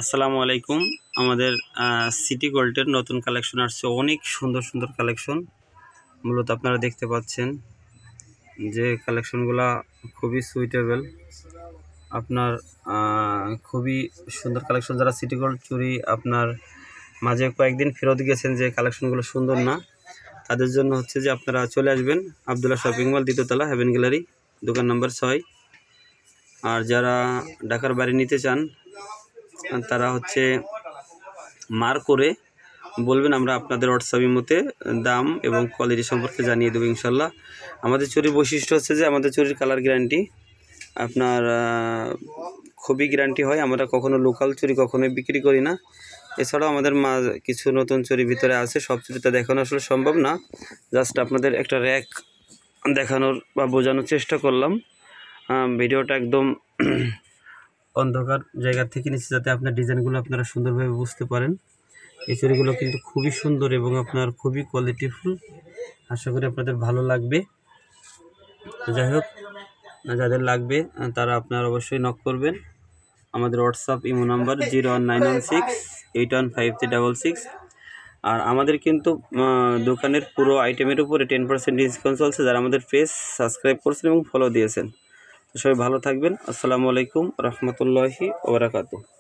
আসসালামু আলাইকুম। আমাদের সিটি গোল্ডের নতুন কালেকশন আসছে, অনেক সুন্দর সুন্দর কালেকশন। মূলত আপনারা দেখতে পাচ্ছেন যে কালেকশনগুলা খুবই সুইটেবল, আপনার খুবই সুন্দর কালেকশন। যারা সিটি গোল্ড চুরি আপনার মাঝে কয়েকদিন ফেরত গেছেন যে কালেকশনগুলো সুন্দর না, তাদের জন্য হচ্ছে যে আপনারা চলে আসবেন আবদুল্লাহ শপিং মল, দ্বিতীয়তলা, হেভেন গ্যালারি, দোকান নম্বর 6। আর যারা ঢাকার বাড়ি নিতে চান তারা হচ্ছে মার করে বলবেন, আমরা আপনাদের হোয়াটসঅ্যাপের মধ্যে দাম এবং কোয়ালিটি সম্পর্কে জানিয়ে দেবো ইনশাল্লাহ। আমাদের চুরির বৈশিষ্ট্য হচ্ছে যে আমাদের চুরির কালার গ্যারান্টি আপনার খুবই গ্যারান্টি হয়। আমরা কখনো লোকাল চুরি কখনোই বিক্রি করি না। এছাড়াও আমাদের কিছু নতুন চুরি ভিতরে আছে, সব চুরিটা দেখানো আসলে সম্ভব না, জাস্ট আপনাদের একটা র্যাক দেখানোর বা বোঝানোর চেষ্টা করলাম। ভিডিওটা একদম অন্ধকার জায়গা থেকে নিচে, যাতে আপনার ডিজাইনগুলো আপনারা সুন্দরভাবে বুঝতে পারেন। এই চুড়িগুলো কিন্তু খুবই সুন্দর এবং আপনার খুবই কোয়ালিটিফুল, আশা করি আপনাদের ভালো লাগবে। তো যাই হোক, যাদের লাগবে তারা আপনারা অবশ্যই নক করবেন। আমাদের হোয়াটসঅ্যাপ ইমো নাম্বার 01916815366। আর আমাদের কিন্তু দোকানের পুরো আইটেমের উপরে 10% ডিসকাউন্ট চলছে, যারা আমাদের পেজ সাবস্ক্রাইব করছেন এবং ফলো দিয়েছেন। সবাই ভালো থাকবেন। আসসালামু আলাইকুম রহমতুল্লাহি ওয়া বারাকাতুহু।